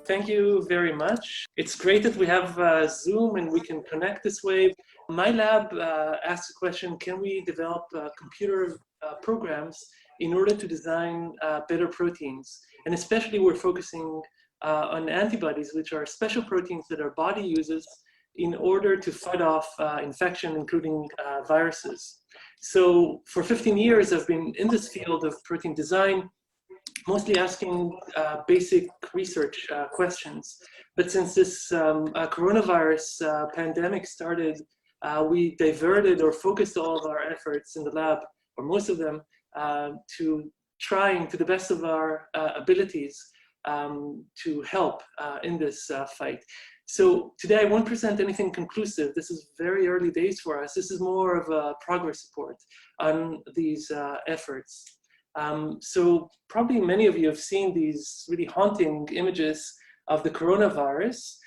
Thank you very much. It's great that we have Zoom and we can connect this way. My lab asked the question, can we develop computer programs in order to design better proteins? And especially we're focusing on antibodies, which are special proteins that our body uses in order to fight off infection, including viruses. So for 15 years, I've been in this field of protein design, mostly asking basic research questions. But since this coronavirus pandemic started, we diverted or focused all of our efforts in the lab, or most of them, to trying to the best of our abilities to help in this fight. So today I won't present anything conclusive. This is very early days for us. This is more of a progress report on these efforts. So probably many of you have seen these really haunting images of the coronavirus.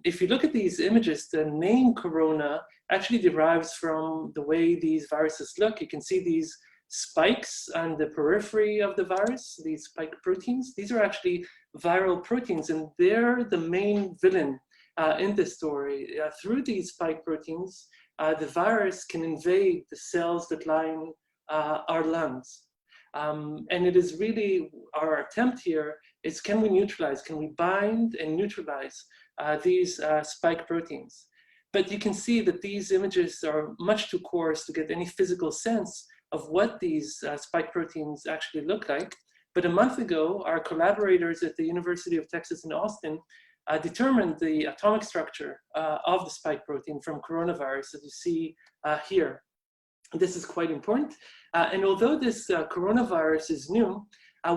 If you look at these images, the name corona actually derives from the way these viruses look. You can see these spikes on the periphery of the virus, these spike proteins. These are actually viral proteins, and they're the main villain in this story. Through these spike proteins, the virus can invade the cells that line our lungs. And it is really our attempt here is, can we neutralize, can we bind and neutralize these spike proteins? But you can see that these images are much too coarse to get any physical sense of what these spike proteins actually look like. But a month ago, our collaborators at the University of Texas in Austin determined the atomic structure of the spike protein from coronavirus, as you see here. This is quite important. And although this coronavirus is new,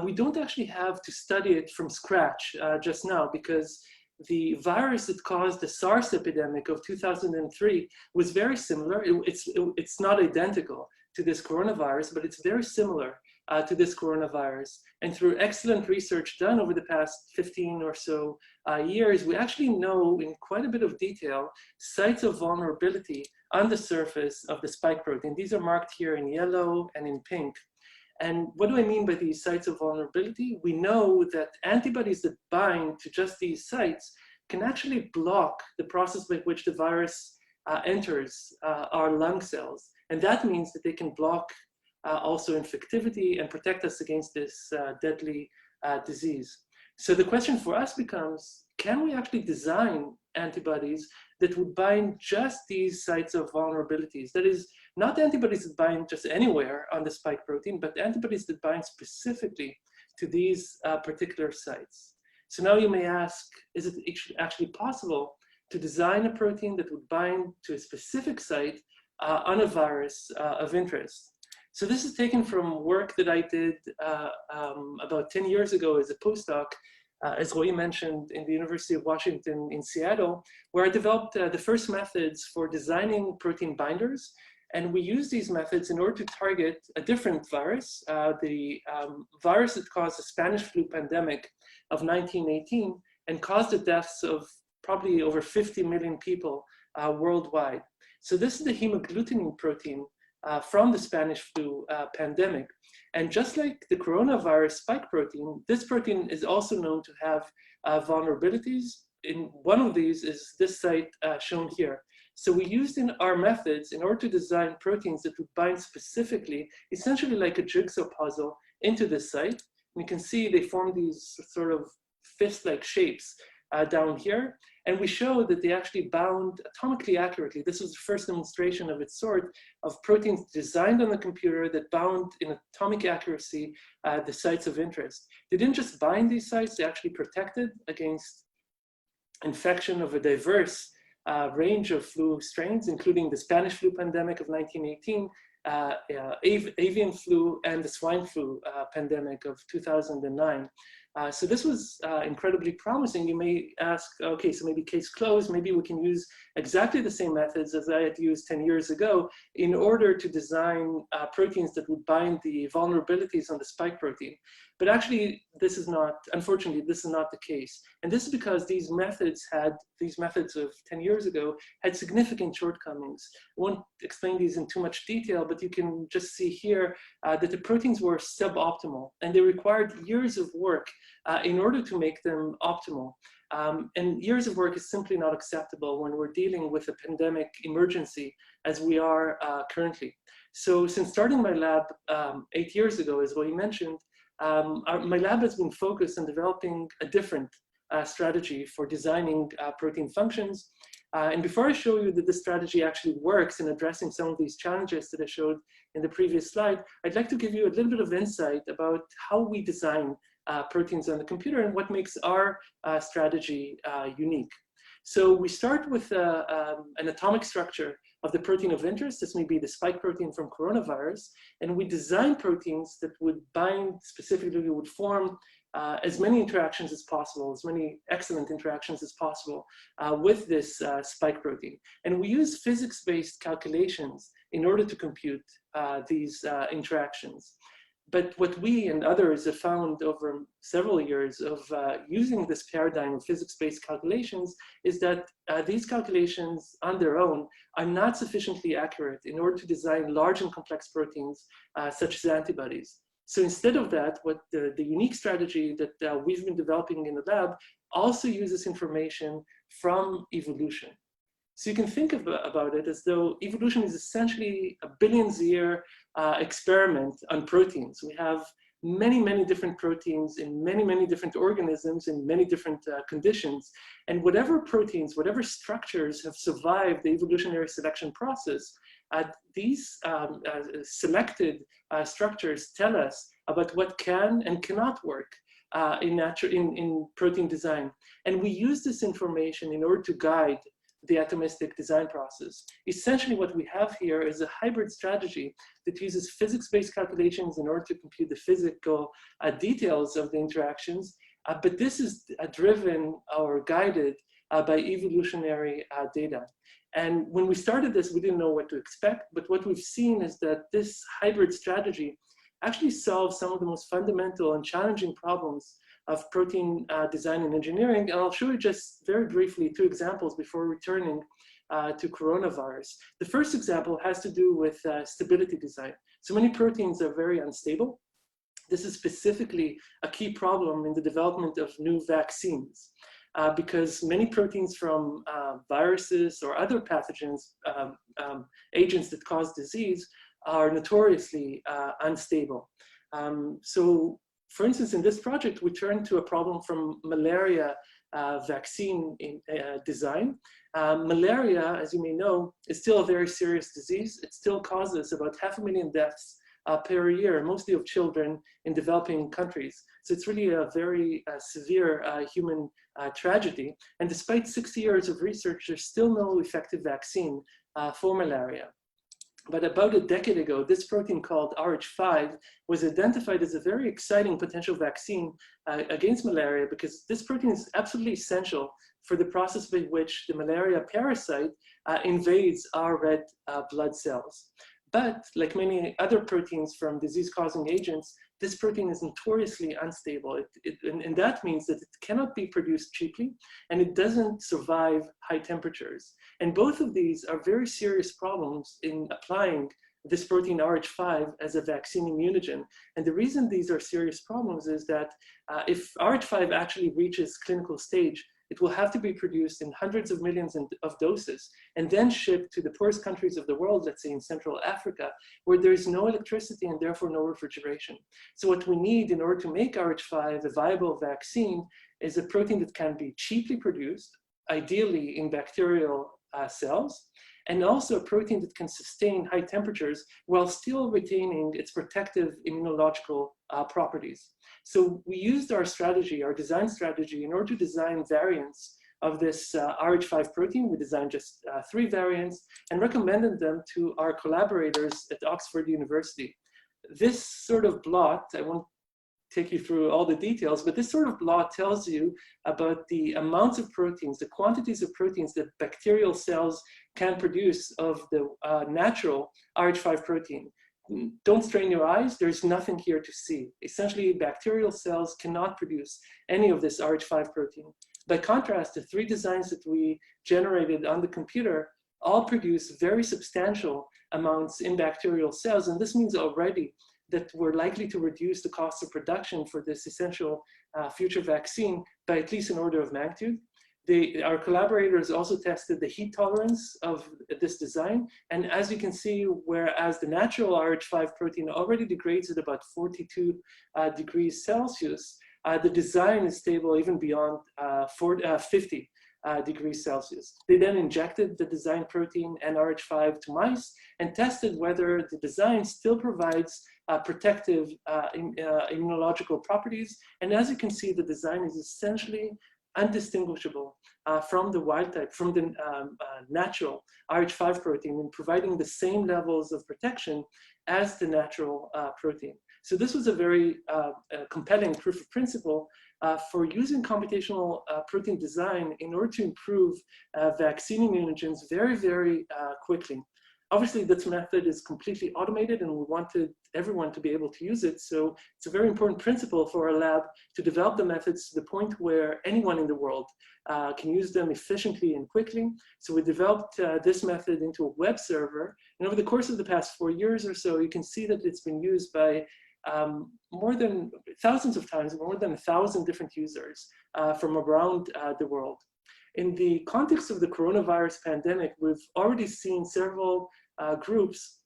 we don't actually have to study it from scratch just now, because the virus that caused the SARS epidemic of 2003 was very similar. It's not identical to this coronavirus, but it's very similar to this coronavirus. And through excellent research done over the past 15 or so years, we actually know in quite a bit of detail sites of vulnerability on the surface of the spike protein. These are marked here in yellow and in pink. And what do I mean by these sites of vulnerability? We know that antibodies that bind to just these sites can actually block the process by which the virus enters our lung cells. And that means that they can block also infectivity and protect us against this deadly disease. So the question for us becomes, can we actually design antibodies that would bind just these sites of vulnerabilities? That is, not antibodies that bind just anywhere on the spike protein, but antibodies that bind specifically to these particular sites. So now you may ask, is it actually possible to design a protein that would bind to a specific site on a virus of interest? So this is taken from work that I did about 10 years ago as a postdoc, as Roy mentioned, in the University of Washington in Seattle, where I developed the first methods for designing protein binders. And we use these methods in order to target a different virus, the virus that caused the Spanish flu pandemic of 1918 and caused the deaths of probably over 50 million people worldwide. So this is the hemagglutinin protein from the Spanish flu pandemic. And just like the coronavirus spike protein, this protein is also known to have vulnerabilities. In one of these is this site shown here. So we used in our methods in order to design proteins that would bind specifically, essentially like a jigsaw puzzle, into this site. And you can see they form these sort of fist-like shapes down here. And we showed that they actually bound atomically accurately. This was the first demonstration of its sort of proteins designed on the computer that bound in atomic accuracy the sites of interest. They didn't just bind these sites, they actually protected against infection of a diverse range of flu strains, including the Spanish flu pandemic of 1918, avian flu, and the swine flu pandemic of 2009. So this was incredibly promising. You may ask, okay, so maybe case closed, maybe we can use exactly the same methods as I had used 10 years ago in order to design proteins that would bind the vulnerabilities on the spike protein. But actually, this is not, unfortunately, this is not the case. And this is because these methods of 10 years ago had significant shortcomings. I won't explain these in too much detail, but you can just see here that the proteins were suboptimal, and they required years of work in order to make them optimal. And years of work is simply not acceptable when we're dealing with a pandemic emergency as we are currently. So since starting my lab 8 years ago, as we mentioned, my lab has been focused on developing a different strategy for designing protein functions. And before I show you that this strategy actually works in addressing some of these challenges that I showed in the previous slide, I'd like to give you a little bit of insight about how we design proteins on the computer and what makes our strategy unique. So we start with an atomic structure of the protein of interest. This may be the spike protein from coronavirus, and we design proteins that would bind specifically, would form as many interactions as possible, as many excellent interactions as possible with this spike protein. And we use physics-based calculations in order to compute these interactions. But what we and others have found over several years of using this paradigm of physics-based calculations is that these calculations on their own are not sufficiently accurate in order to design large and complex proteins such as antibodies. So instead of that, what the unique strategy that we've been developing in the lab also uses information from evolution. So you can think about it as though evolution is essentially a billions-year experiment on proteins. We have many, many different proteins in many, many different organisms in many different conditions. And whatever proteins, whatever structures have survived the evolutionary selection process, these selected structures tell us about what can and cannot work in protein design. And we use this information in order to guide the atomistic design process. Essentially what we have here is a hybrid strategy that uses physics-based calculations in order to compute the physical details of the interactions, but this is driven or guided by evolutionary data. And when we started this, we didn't know what to expect, but what we've seen is that this hybrid strategy actually solves some of the most fundamental and challenging problems of protein design and engineering. And I'll show you just very briefly 2 examples before returning to coronavirus. The first example has to do with stability design. So many proteins are very unstable. This is specifically a key problem in the development of new vaccines because many proteins from viruses or other pathogens, agents that cause disease, are notoriously unstable. So for instance, in this project, we turned to a problem from malaria vaccine design. Malaria, as you may know, is still a very serious disease. It still causes about 500,000 deaths per year, mostly of children in developing countries. So it's really a very severe human tragedy. And despite 60 years of research, there's still no effective vaccine for malaria. But about a decade ago, this protein called Rh5 was identified as a very exciting potential vaccine against malaria because this protein is absolutely essential for the process by which the malaria parasite invades our red blood cells. But like many other proteins from disease-causing agents, this protein is notoriously unstable. And that means that it cannot be produced cheaply, and it doesn't survive high temperatures. And both of these are very serious problems in applying this protein Rh5 as a vaccine immunogen. And the reason these are serious problems is that if Rh5 actually reaches clinical stage, it will have to be produced in hundreds of millions of doses and then shipped to the poorest countries of the world, let's say in Central Africa, where there is no electricity and therefore no refrigeration. So what we need in order to make Rh5 a viable vaccine is a protein that can be cheaply produced, ideally in bacterial cells, and also a protein that can sustain high temperatures while still retaining its protective immunological properties. So we used our strategy, our design strategy, in order to design variants of this Rh5 protein. We designed just 3 variants and recommended them to our collaborators at Oxford University. This sort of blot, I won't take you through all the details, but this sort of blot tells you about the amounts of proteins, the quantities of proteins that bacterial cells can produce of the natural Rh5 protein. don't strain your eyes, there's nothing here to see. Essentially, bacterial cells cannot produce any of this Rh5 protein. By contrast, the 3 designs that we generated on the computer all produce very substantial amounts in bacterial cells, and this means already that we're likely to reduce the cost of production for this essential future vaccine by at least an order of magnitude. Our collaborators also tested the heat tolerance of this design. And as you can see, whereas the natural Rh5 protein already degrades at about 42 degrees Celsius, the design is stable even beyond 50 degrees Celsius. They then injected the design protein and Rh5 to mice and tested whether the design still provides protective immunological properties. And as you can see, the design is essentially undistinguishable from the wild type, from the natural Rh5 protein, and providing the same levels of protection as the natural protein. So this was a very compelling proof of principle for using computational protein design in order to improve vaccine immunogens very, very quickly. Obviously, this method is completely automated and we wanted everyone to be able to use it. So it's a very important principle for our lab to develop the methods to the point where anyone in the world can use them efficiently and quickly. So we developed this method into a web server. And over the course of the past 4 years or so, you can see that it's been used by more than thousands of times, more than 1,000 different users from around the world. In the context of the coronavirus pandemic, we've already seen several groups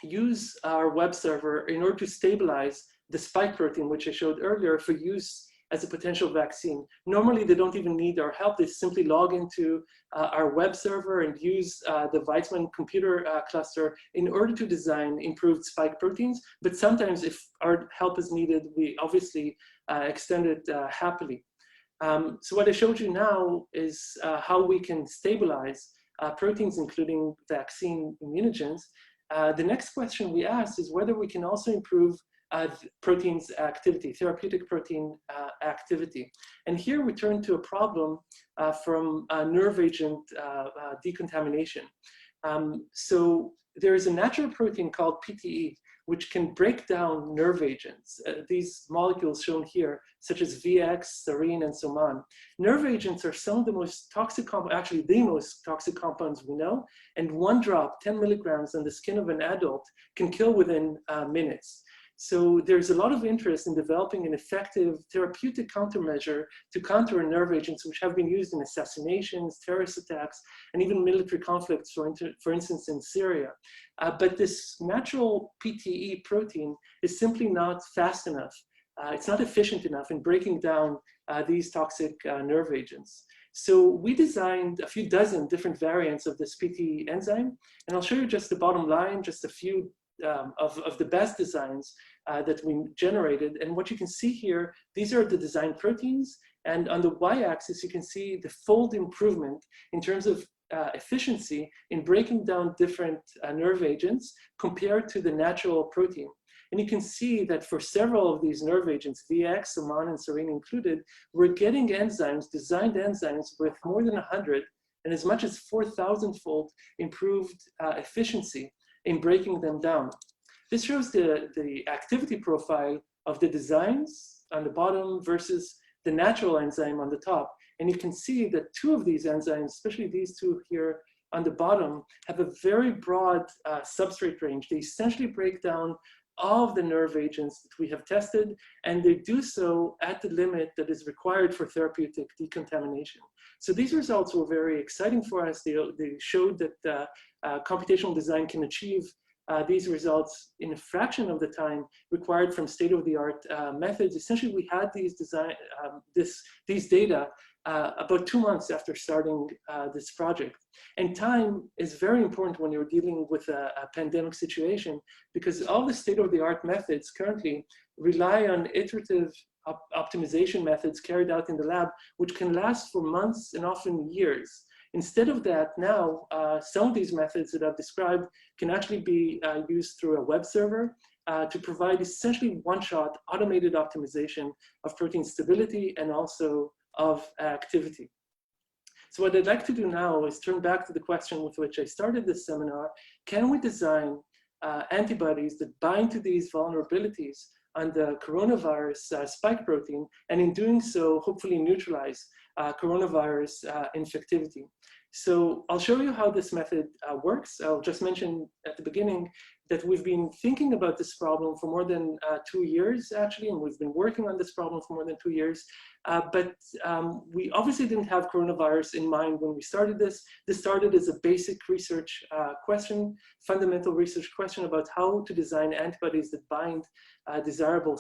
use our web server in order to stabilize the spike protein, which I showed earlier, for use as a potential vaccine. Normally, they don't even need our help. They simply log into our web server and use the Weizmann computer cluster in order to design improved spike proteins. But sometimes if our help is needed, we obviously extend it happily. So what I showed you now is how we can stabilize proteins, including vaccine immunogens. The next question we asked is whether we can also improve proteins activity, therapeutic protein activity. And here we turn to a problem from nerve agent decontamination. So there is a natural protein called PTE, which can break down nerve agents. These molecules shown here, such as VX, serine, and so on. Nerve agents are some of the most toxic, actually the most toxic compounds we know, and one drop, 10 milligrams on the skin of an adult can kill within minutes. So there's a lot of interest in developing an effective therapeutic countermeasure to counter nerve agents, which have been used in assassinations, terrorist attacks, and even military conflicts, for instance, in Syria. But this natural PTE protein is simply not fast enough. It's not efficient enough in breaking down these toxic nerve agents. So we designed a few dozen different variants of this PTE enzyme, and I'll show you just the bottom line, just a few of the best designs that we generated. And what you can see here, these are the design proteins. And on the y-axis, you can see the fold improvement in terms of efficiency in breaking down different nerve agents compared to the natural protein. And you can see that for several of these nerve agents, VX, Soman, and serine included, we're getting enzymes, designed enzymes with more than 100 and as much as 4,000-fold improved efficiency in breaking them down. This shows the activity profile of the designs on the bottom versus the natural enzyme on the top. And you can see that 2 of these enzymes, especially these 2 here on the bottom, have a very broad substrate range. They essentially break down all of the nerve agents that we have tested, and they do so at the limit that is required for therapeutic decontamination. So these results were very exciting for us. They showed that computational design can achieve these results in a fraction of the time required from state-of-the-art methods. Essentially, we had these data about 2 months after starting this project. And time is very important when you're dealing with a pandemic situation, because all the state-of-the-art methods currently rely on iterative optimization methods carried out in the lab, which can last for months and often years. Instead of that, now, some of these methods that I've described can actually be used through a web server to provide essentially one-shot automated optimization of protein stability and also of activity. So what I'd like to do now is turn back to the question with which I started this seminar. Can we design antibodies that bind to these vulnerabilities on the coronavirus spike protein, and in doing so, hopefully neutralize coronavirus infectivity. So I'll show you how this method works. I'll just mention at the beginning that we've been thinking about this problem for more than 2 years, actually, and we've been working on this problem for more than 2 years. But we obviously didn't have coronavirus in mind when we started this. This started as a basic research question, fundamental research question about how to design antibodies that bind desirable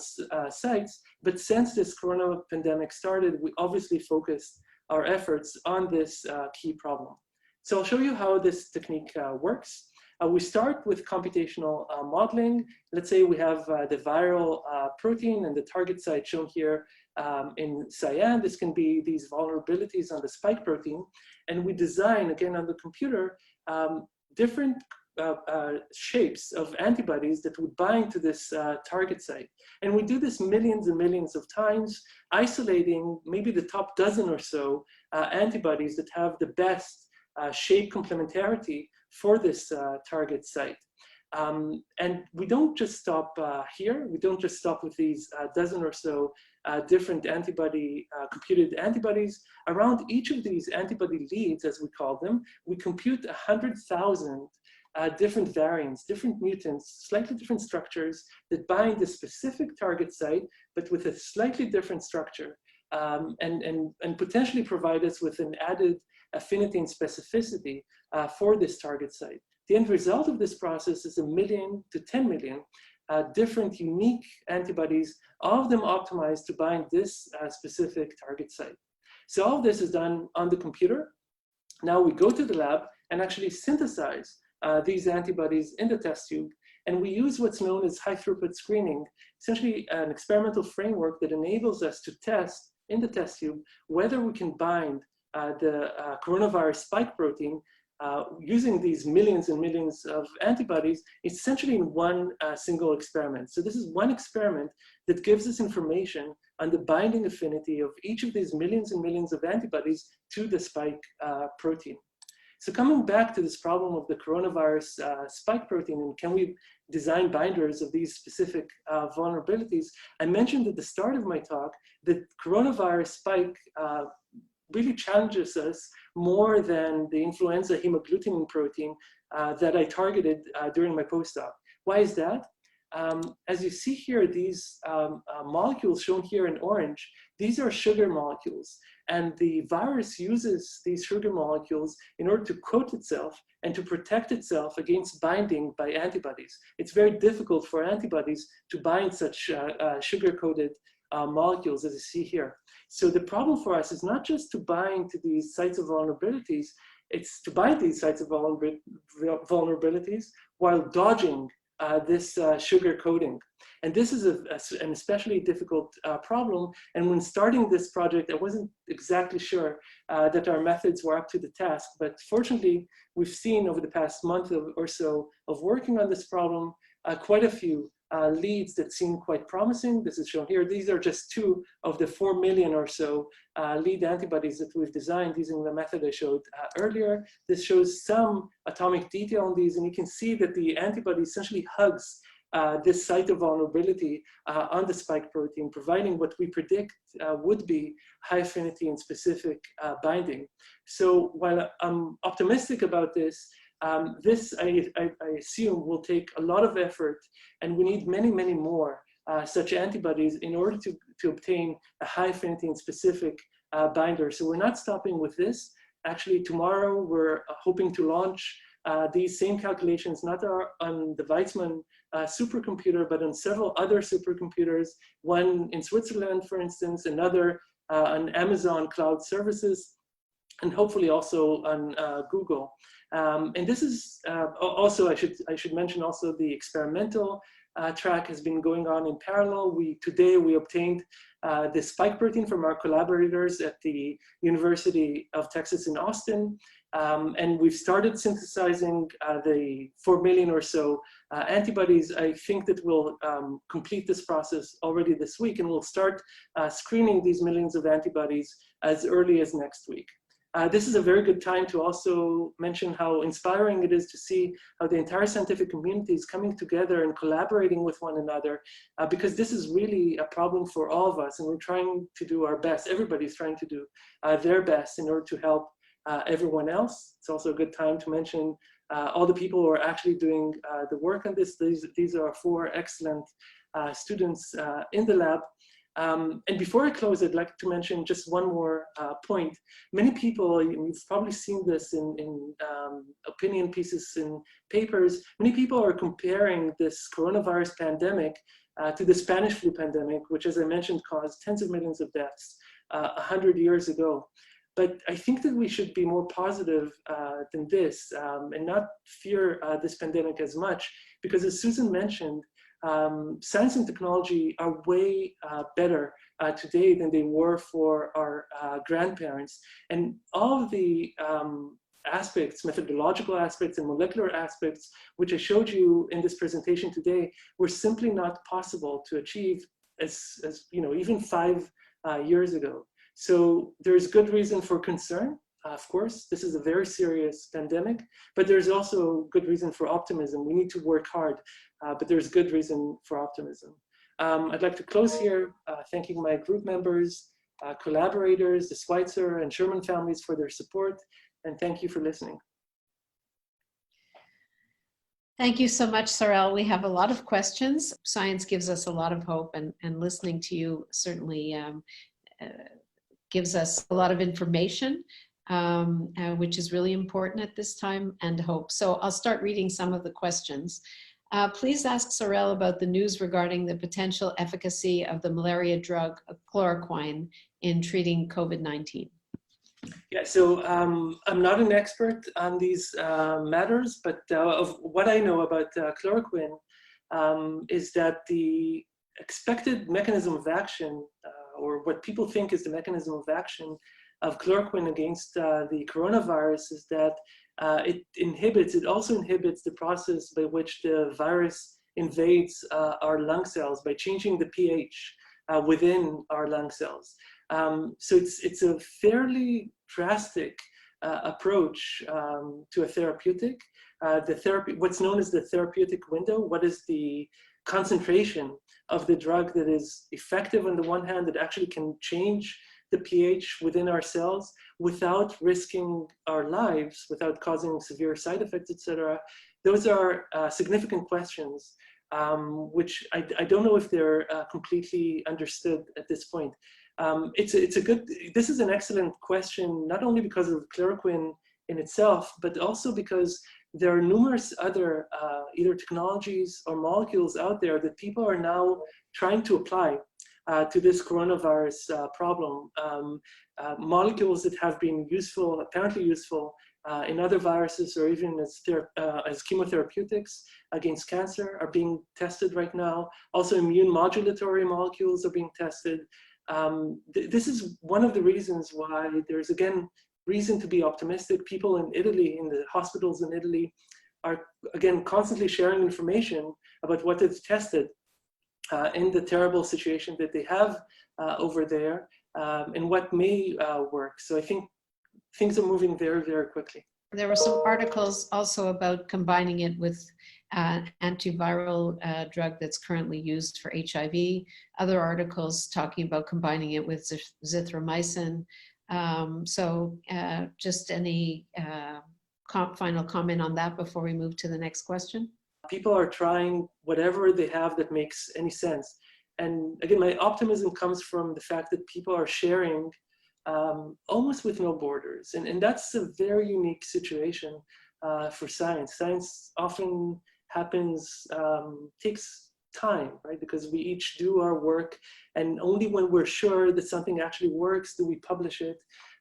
sites. But since this corona pandemic started, we obviously focused our efforts on this key problem. So I'll show you how this technique works. We start with computational modeling. Let's say we have the viral protein and the target site shown here in cyan. This can be these vulnerabilities on the spike protein. And we design, again on the computer, different shapes of antibodies that would bind to this target site. And we do this millions and millions of times, isolating maybe the top dozen or so antibodies that have the best shape complementarity for this target site. And we don't just stop here. We don't just stop with these dozen or so different antibody, computed antibodies. Around each of these antibody leads, as we call them, we compute 100,000 different variants, different mutants, slightly different structures that bind the specific target site, but with a slightly different structure, and potentially provide us with an added affinity and specificity for this target site. The end result of this process is 1 million to 10 million different unique antibodies, all of them optimized to bind this specific target site. So all of this is done on the computer. Now we go to the lab and actually synthesize these antibodies in the test tube, and we use what's known as high throughput screening, essentially an experimental framework that enables us to test in the test tube whether we can bind the coronavirus spike protein using these millions and millions of antibodies, essentially in one single experiment. So this is one experiment that gives us information on the binding affinity of each of these millions and millions of antibodies to the spike protein. So coming back to this problem of the coronavirus spike protein, and can we design binders of these specific vulnerabilities, I mentioned at the start of my talk that coronavirus spike really challenges us more than the influenza hemagglutinin protein that I targeted during my postdoc. Why is that? As you see here, these molecules shown here in orange, these are sugar molecules. And the virus uses these sugar molecules in order to coat itself and to protect itself against binding by antibodies. It's very difficult for antibodies to bind such sugar-coated molecules, as you see here. So the problem for us is not just to bind to these sites of vulnerabilities, it's to bind these sites of vulnerabilities while dodging this sugar coating. And this is an especially difficult problem. And when starting this project, I wasn't exactly sure that our methods were up to the task. But fortunately, we've seen over the past month or so of working on this problem, quite a few leads that seem quite promising. This is shown here. These are just 2 of the 4 million or so lead antibodies that we've designed using the method I showed earlier. This shows some atomic detail on these, and you can see that the antibody essentially hugs this site of vulnerability on the spike protein, providing what we predict would be high affinity and specific binding. So while I'm optimistic about this, I assume will take a lot of effort, and we need many, many more such antibodies in order to obtain a high affinity and specific binder. So we're not stopping with this. Actually, tomorrow we're hoping to launch these same calculations, not on the Weizmann supercomputer, but on several other supercomputers, one in Switzerland, for instance, another on Amazon Cloud Services, and hopefully also on Google. And this is also, I should mention also the experimental track has been going on in parallel. Today we obtained the spike protein from our collaborators at the University of Texas in Austin. And we've started synthesizing the 4 million or so antibodies. I think that we'll complete this process already this week, and we'll start screening these millions of antibodies as early as next week. This is a very good time to also mention how inspiring it is to see how the entire scientific community is coming together and collaborating with one another, because this is really a problem for all of us, and we're trying to do our best. Everybody's trying to do their best in order to help everyone else. It's also a good time to mention all the people who are actually doing the work on this. These are 4 excellent students in the lab. And before I close, I'd like to mention just one more point. Many people, you've probably seen this in opinion pieces in papers, many people are comparing this coronavirus pandemic to the Spanish flu pandemic, which, as I mentioned, caused tens of millions of deaths 100 years ago. But I think that we should be more positive than this and not fear this pandemic as much, because as Susan mentioned, science and technology are way better today than they were for our grandparents. And all of the aspects, methodological aspects and molecular aspects, which I showed you in this presentation today, were simply not possible to achieve as even 5 years ago. So there's good reason for concern. Of course, this is a very serious pandemic, but there's also good reason for optimism. We need to work hard, but there's good reason for optimism. I'd like to close here, thanking my group members, collaborators, the Schweitzer and Sherman families for their support, and thank you for listening. Thank you so much, Sarel. We have a lot of questions. Science gives us a lot of hope, and listening to you certainly gives us a lot of information, which is really important at this time, and hope. So I'll start reading some of the questions. Please ask Sarel about the news regarding the potential efficacy of the malaria drug chloroquine in treating COVID-19. Yeah, so I'm not an expert on these matters, but of what I know about chloroquine is that the expected mechanism of action, or what people think is the mechanism of action of chloroquine against the coronavirus, is that it also inhibits the process by which the virus invades our lung cells by changing the pH within our lung cells. So it's a fairly drastic approach to a therapeutic. What's known as the therapeutic window, what is the concentration of the drug that is effective on the one hand, that actually can change the pH within our cells without risking our lives, without causing severe side effects, etc. Those are significant questions, which I don't know if they're completely understood at this point. This is an excellent question, not only because of chloroquine in itself, but also because there are numerous other either technologies or molecules out there that people are now trying to apply to this coronavirus problem. Molecules that have been useful, apparently useful, in other viruses, or even as chemotherapeutics against cancer, are being tested right now. Also, immune modulatory molecules are being tested. This is one of the reasons why there's, again, reason to be optimistic. People in Italy, in the hospitals in Italy, are, again, constantly sharing information about what they've tested in the terrible situation that they have over there, and what may work. So I think things are moving very, very quickly. There were some articles also about combining it with an antiviral drug that's currently used for HIV. Other articles talking about combining it with zithromycin. So just any final comment on that before we move to the next question? People are trying whatever they have that makes any sense. And again, my optimism comes from the fact that people are sharing almost with no borders. And that's a very unique situation for science. Science often happens, takes time, right? Because we each do our work, and only when we're sure that something actually works do we publish it.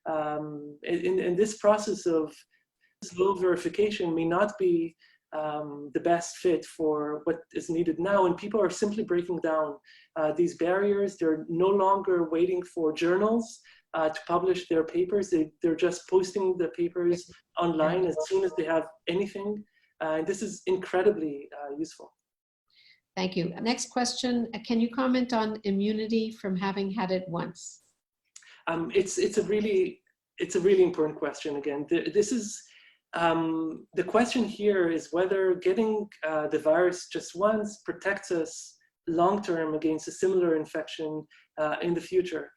And this process of slow verification may not be the best fit for what is needed now, and people are simply breaking down these barriers. They're no longer waiting for journals to publish their papers. They're just posting the papers online as soon as they have anything. This is incredibly useful. Thank you. Next question, can you comment on immunity from having had it once? It's a really it's a really important question again. This is, the question here is whether getting the virus just once protects us long-term against a similar infection in the future.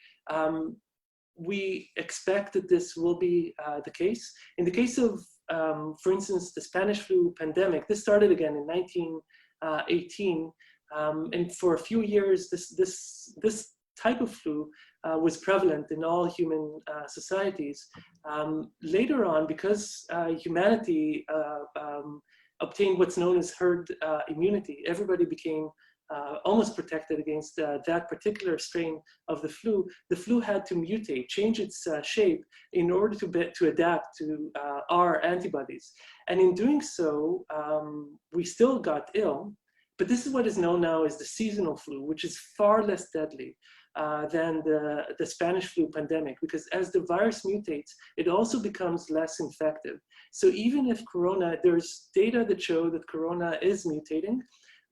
We expect that this will be the case. In the case of, for instance, the Spanish flu pandemic, this started again in 1918, and for a few years, this type of flu was prevalent in all human societies. Later on, because humanity obtained what's known as herd immunity, everybody became almost protected against that particular strain of the flu. The flu had to mutate, change its shape in order to adapt to our antibodies. And in doing so, we still got ill, but this is what is known now as the seasonal flu, which is far less deadly than the Spanish flu pandemic, because as the virus mutates, it also becomes less infective. So even if corona, there's data that show that corona is mutating,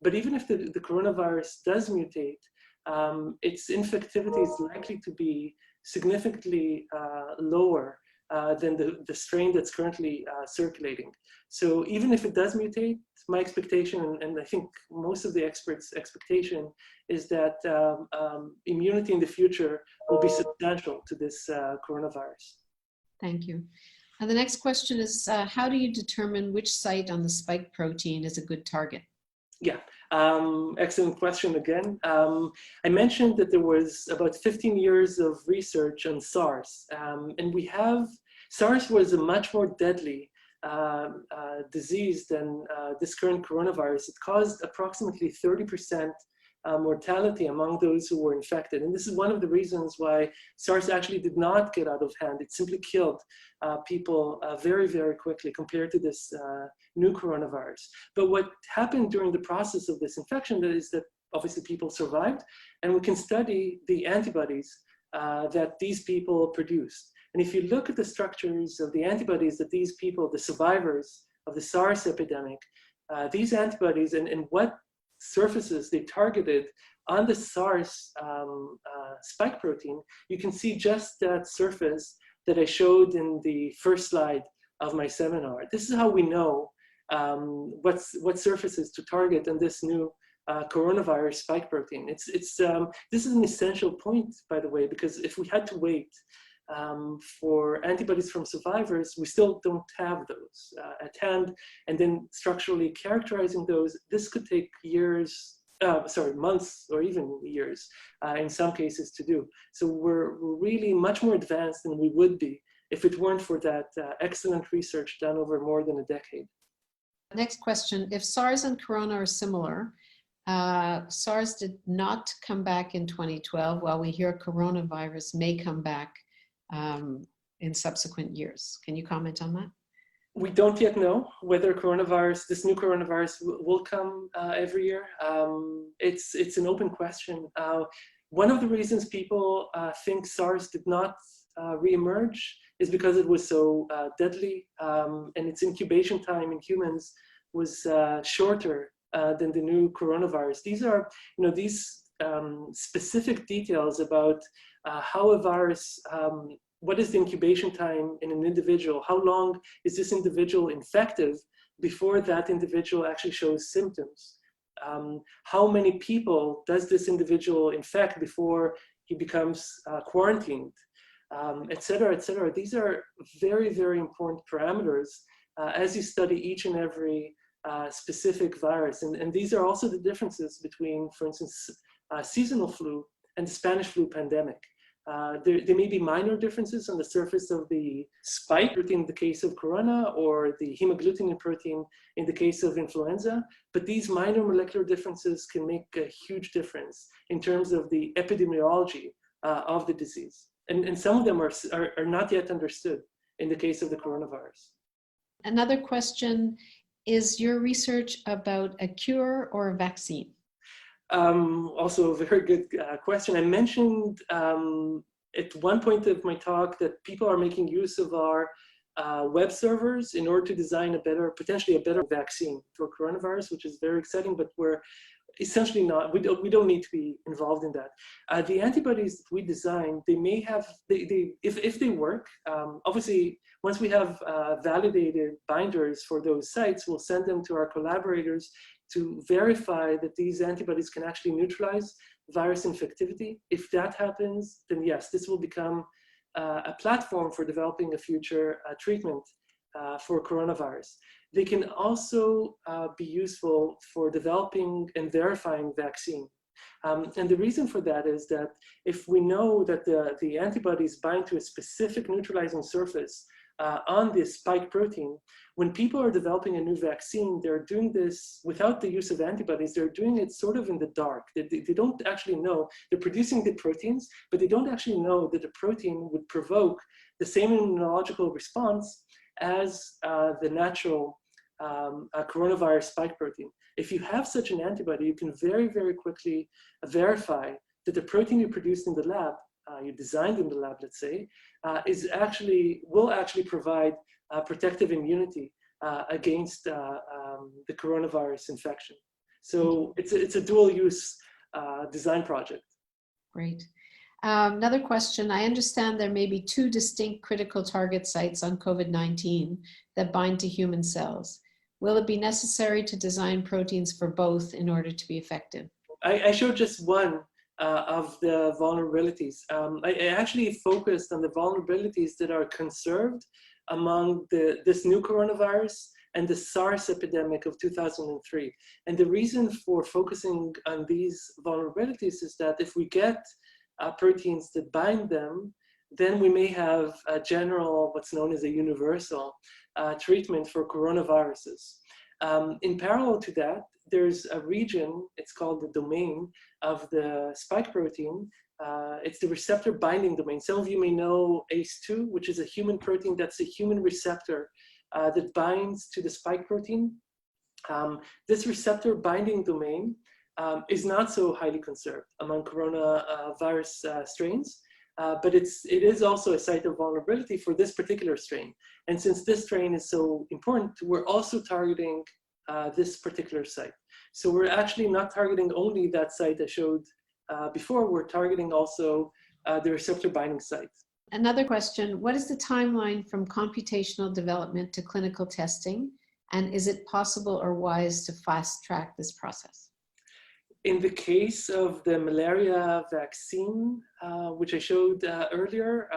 but even if the coronavirus does mutate, its infectivity is likely to be significantly lower than the strain that's currently circulating. So even if it does mutate, my expectation, and I think most of the experts' expectation, is that immunity in the future will be substantial to this coronavirus. Thank you. And the next question is, how do you determine which site on the spike protein is a good target? Yeah, excellent question again. I mentioned that there was about 15 years of research on SARS, and SARS was a much more deadly disease than this current coronavirus. It caused approximately 30% mortality among those who were infected. And this is one of the reasons why SARS actually did not get out of hand. It simply killed people very, very quickly compared to this new coronavirus. But what happened during the process of this infection is that obviously people survived, and we can study the antibodies that these people produced. And if you look at the structures of the antibodies that these people, the survivors of the SARS epidemic, these antibodies and what surfaces they targeted on the SARS spike protein, you can see just that surface that I showed in the first slide of my seminar. This is how we know what surfaces to target on this new coronavirus spike protein. This is an essential point, by the way, because if we had to wait for antibodies from survivors, we still don't have those at hand. And then structurally characterizing those, this could take months or even years in some cases to do. So we're really much more advanced than we would be if it weren't for that excellent research done over more than a decade. Next question, if SARS and corona are similar, SARS did not come back in 2012, while we hear coronavirus may come back in subsequent years. Can you comment on that? We don't yet know whether this new coronavirus will come every year. It's an open question. One of the reasons people think SARS did not reemerge is because it was so deadly, and its incubation time in humans was shorter than the new coronavirus. These are, these specific details about how a virus, what is the incubation time in an individual? How long is this individual infective before that individual actually shows symptoms? How many people does this individual infect before he becomes quarantined, et cetera, et cetera. These are very, very important parameters as you study each and every specific virus. And these are also the differences between, for instance, seasonal flu and the Spanish flu pandemic. There may be minor differences on the surface of the spike protein in the case of corona, or the hemagglutinin protein in the case of influenza, but these minor molecular differences can make a huge difference in terms of the epidemiology of the disease. And some of them are not yet understood in the case of the coronavirus. Another question, is your research about a cure or a vaccine? Also a very good question. I mentioned at one point of my talk that people are making use of our web servers in order to design potentially a better vaccine for coronavirus, which is very exciting, but essentially not. We don't need to be involved in that. The antibodies that we design, they may have, if they work, obviously, once we have validated binders for those sites, we'll send them to our collaborators to verify that these antibodies can actually neutralize virus infectivity. If that happens, then yes, this will become a platform for developing a future treatment for coronavirus. They can also be useful for developing and verifying vaccine. And the reason for that is that if we know that the antibodies bind to a specific neutralizing surface on this spike protein, when people are developing a new vaccine, they're doing this without the use of antibodies. They're doing it sort of in the dark. They don't actually know. They're producing the proteins, but they don't actually know that the protein would provoke the same immunological response as the natural coronavirus spike protein. If you have such an antibody, you can very, very quickly verify that the protein you produced in the lab, you designed in the lab, let's say, will actually provide protective immunity against the coronavirus infection. So it's a dual use design project. Great. Another question. I understand there may be 2 distinct critical target sites on COVID-19 that bind to human cells. Will it be necessary to design proteins for both in order to be effective? I showed just one of the vulnerabilities. I actually focused on the vulnerabilities that are conserved among this new coronavirus and the SARS epidemic of 2003. And the reason for focusing on these vulnerabilities is that if we get proteins that bind them, then we may have a general, what's known as a universal treatment for coronaviruses. In parallel to that, there's a region, it's called the domain of the spike protein. It's the receptor binding domain. Some of you may know ACE2, which is a human protein that's a human receptor that binds to the spike protein. This receptor binding domain is not so highly conserved among coronavirus strains, but it is also a site of vulnerability for this particular strain. And since this strain is so important, we're also targeting this particular site. So we're actually not targeting only that site I showed before, we're targeting also the receptor binding site. Another question, what is the timeline from computational development to clinical testing? And is it possible or wise to fast track this process? In the case of the malaria vaccine, which I showed earlier,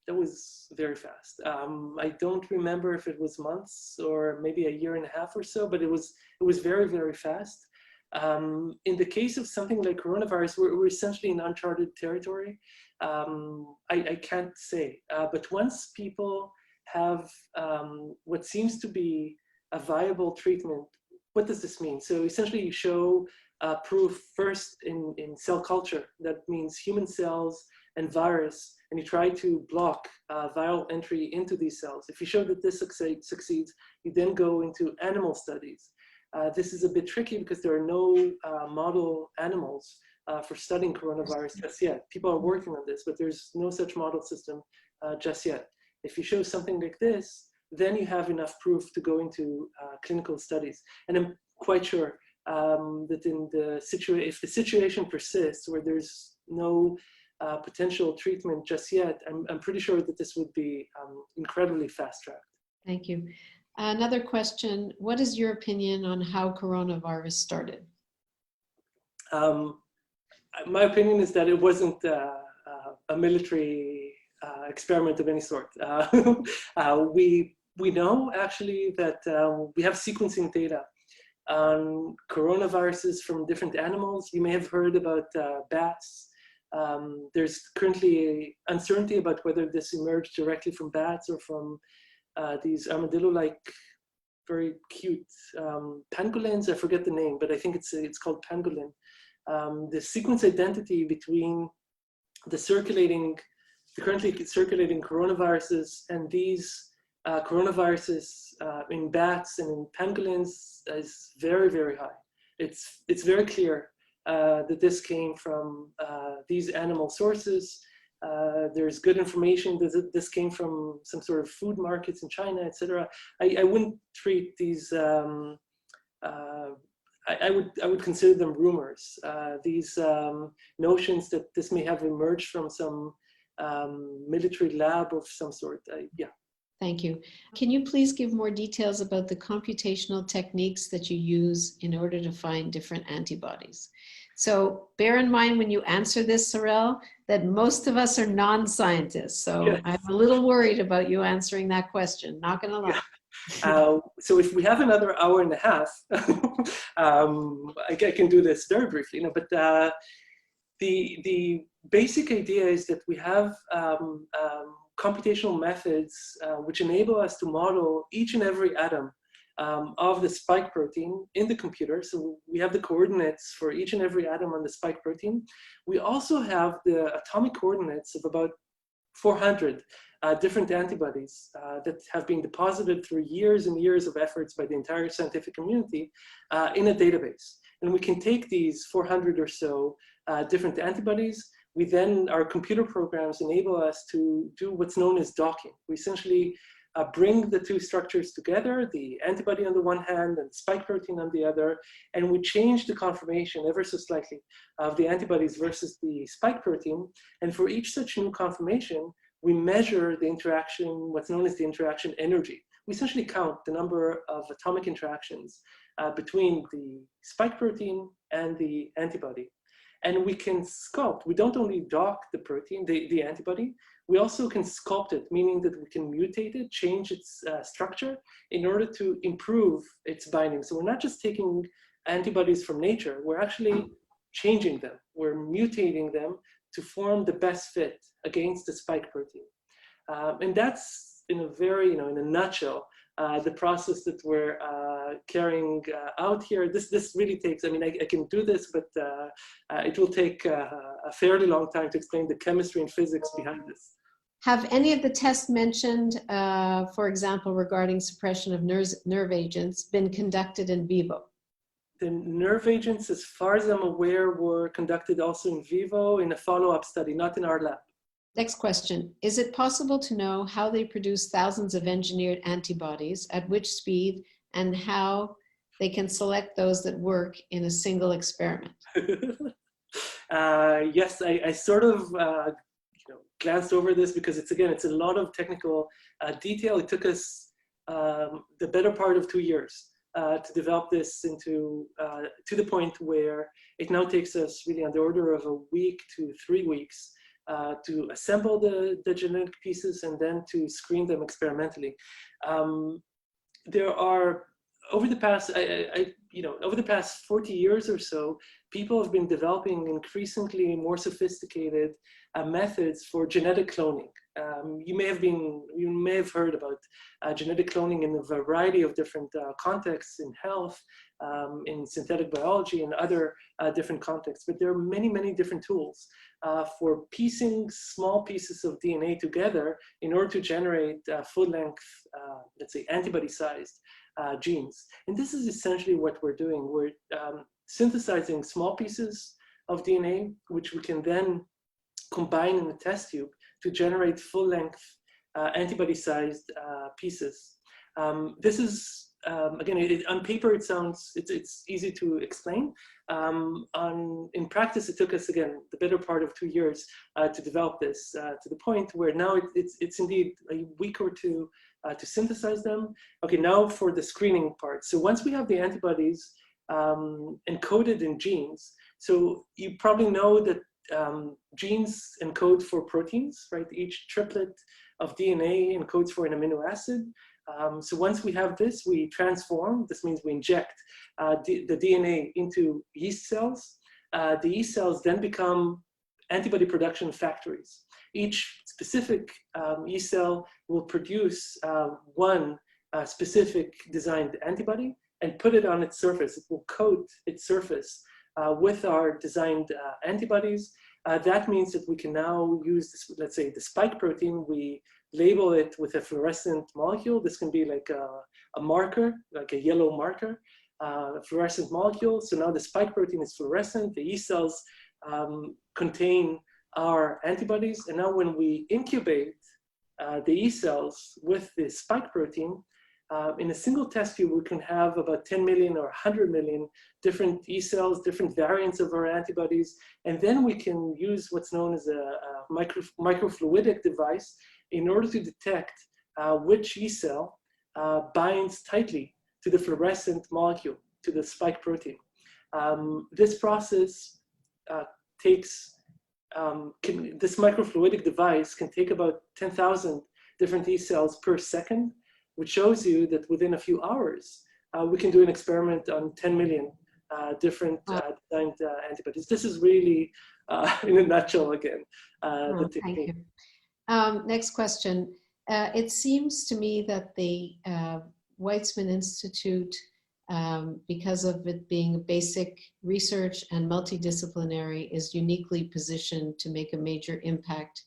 that was very fast. I don't remember if it was months or maybe a year and a half or so, but it was very, very fast. In the case of something like coronavirus, we're essentially in uncharted territory. I can't say, but once people have what seems to be a viable treatment, what does this mean? So essentially you show proof first in cell culture. That means human cells and virus, and you try to block viral entry into these cells. If you show that this succeeds, you then go into animal studies. This is a bit tricky because there are no model animals for studying coronavirus just yet. People are working on this, but there's no such model system just yet. If you show something like this, then you have enough proof to go into clinical studies. And I'm quite sure that if the situation persists where there's no potential treatment just yet, I'm pretty sure that this would be incredibly fast-tracked. Thank you. Another question, what is your opinion on how coronavirus started? My opinion is that it wasn't a military experiment of any sort. We know actually that we have sequencing data on coronaviruses from different animals. You may have heard about bats. There's currently uncertainty about whether this emerged directly from bats or from these armadillo-like, very cute pangolins. I forget the name, but I think it's called pangolin. The sequence identity between the currently circulating coronaviruses and these coronaviruses in bats and in pangolins is very, very high. It's very clear that this came from these animal sources. There's good information that this came from some sort of food markets in China, etc. I wouldn't treat these I would consider them rumors. These notions that this may have emerged from some military lab of some sort. Yeah. Thank you. Can you please give more details about the computational techniques that you use in order to find different antibodies? So bear in mind when you answer this, Sarel, that most of us are non-scientists. So Yes. I'm a little worried about you answering that question, not gonna lie. So if we have another hour and a half, I can do this very briefly, but the basic idea is that we have computational methods which enable us to model each and every atom of the spike protein in the computer. So we have the coordinates for each and every atom on the spike protein. We also have the atomic coordinates of about 400 different antibodies that have been deposited through years and years of efforts by the entire scientific community in a database. And we can take these 400 or so different antibodies. We then, our computer programs enable us to do what's known as docking. We essentially bring the two structures together, the antibody on the one hand and the spike protein on the other, and we change the conformation ever so slightly of the antibodies versus the spike protein. And for each such new conformation, we measure the interaction, what's known as the interaction energy. We essentially count the number of atomic interactions between the spike protein and the antibody. And we can sculpt. We don't only dock the protein, the antibody, we also can sculpt it, meaning that we can mutate it, change its structure in order to improve its binding. So we're not just taking antibodies from nature, we're actually changing them. We're mutating them to form the best fit against the spike protein. And that's in a very, in a nutshell, the process that we're carrying out here. This really takes, I can do this, but it will take a fairly long time to explain the chemistry and physics behind this. Have any of the tests mentioned, for example, regarding suppression of nerve agents, been conducted in vivo? The nerve agents, as far as I'm aware, were conducted also in vivo in a follow-up study, not in our lab. Next question. Is it possible to know how they produce thousands of engineered antibodies, at which speed, and how they can select those that work in a single experiment? Yes, I sort of glanced over this because it's a lot of technical detail. It took us the better part of 2 years to develop this into to the point where it now takes us really on the order of a week to 3 weeks to assemble the genetic pieces and then to screen them experimentally. There are, over the past, over the past 40 years or so, people have been developing increasingly more sophisticated methods for genetic cloning. You may have heard about genetic cloning in a variety of different contexts in health, in synthetic biology, and other different contexts. But there are many, many different tools for piecing small pieces of DNA together in order to generate full-length, let's say, antibody-sized genes. And this is essentially what we're doing. We're synthesizing small pieces of DNA, which we can then combine in a test tube to generate full-length antibody-sized pieces. This is, again, on paper it sounds, it's easy to explain. In practice, it took us, again, the better part of 2 years to develop this to the point where now it's indeed a week or two to synthesize them. Okay, now for the screening part. So once we have the antibodies encoded in genes, so you probably know that genes encode for proteins, right? Each triplet of DNA encodes for an amino acid. So once we have this, we transform. This means we inject the DNA into yeast cells. The yeast cells then become antibody production factories. Each specific yeast cell will produce one specific designed antibody and put it on its surface. It will coat its surface with our designed antibodies. That means that we can now use, this, let's say, the spike protein. We label it with a fluorescent molecule. This can be like a marker, like a yellow marker, fluorescent molecule. So now the spike protein is fluorescent. The yeast cells contain our antibodies. And now when we incubate the yeast cells with the spike protein, in a single test tube, we can have about 10 million or 100 million different E cells, different variants of our antibodies, and then we can use what's known as a microfluidic device in order to detect which E cell binds tightly to the fluorescent molecule, to the spike protein. This process takes, this microfluidic device can take about 10,000 different E cells per second, which shows you that within a few hours, we can do an experiment on 10 million different designed antibodies. This is really, in a nutshell again, the technique. Thank you. Next question. It seems to me that the Weizmann Institute, because of it being basic research and multidisciplinary, is uniquely positioned to make a major impact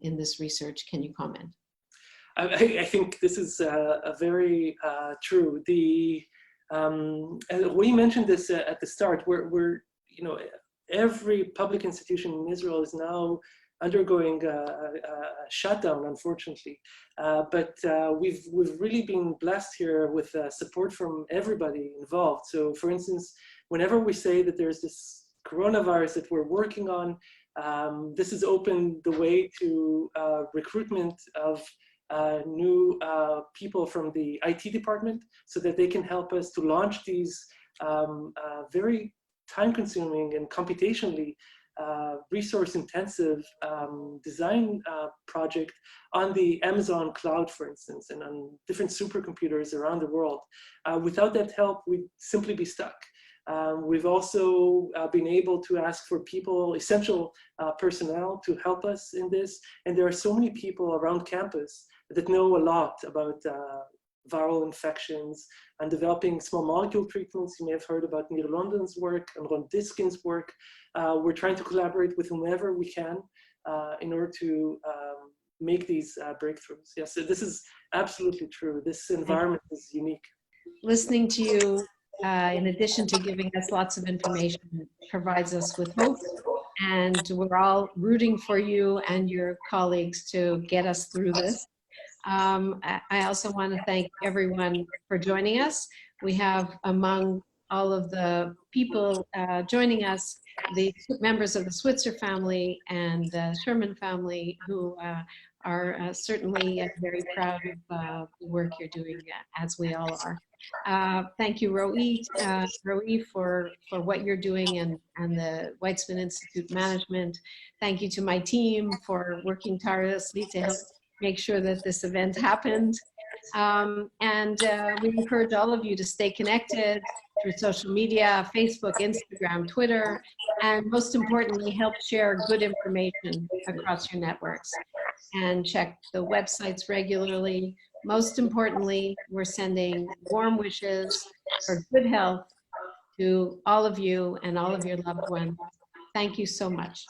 in this research. Can you comment? I think this is a very true. We mentioned this at the start. We're every public institution in Israel is now undergoing a shutdown, unfortunately. But we've really been blessed here with support from everybody involved. So, for instance, whenever we say that there's this coronavirus that we're working on, this has opened the way to recruitment of new people from the IT department so that they can help us to launch these very time-consuming and computationally resource-intensive design project on the Amazon cloud, for instance, and on different supercomputers around the world. Without that help, we'd simply be stuck. We've also been able to ask for people, essential personnel, to help us in this. And there are so many people around campus that know a lot about viral infections and developing small molecule treatments. You may have heard about Nir London's work and Ron Diskin's work. We're trying to collaborate with whomever we can in order to make these breakthroughs. Yes, so this is absolutely true. This environment is unique. Listening to you, in addition to giving us lots of information, provides us with hope. And we're all rooting for you and your colleagues to get us through this. I also want to thank everyone for joining us. We have among all of the people joining us, the members of the Switzer family and the Sherman family, who are certainly very proud of the work you're doing, as we all are. Thank you, Roe, for what you're doing and the Weizmann Institute management. Thank you to my team for working tirelessly to help make sure that this event happened. We encourage all of you to stay connected through social media, Facebook, Instagram, Twitter, and most importantly, help share good information across your networks and check the websites regularly. Most importantly, we're sending warm wishes for good health to all of you and all of your loved ones. Thank you so much.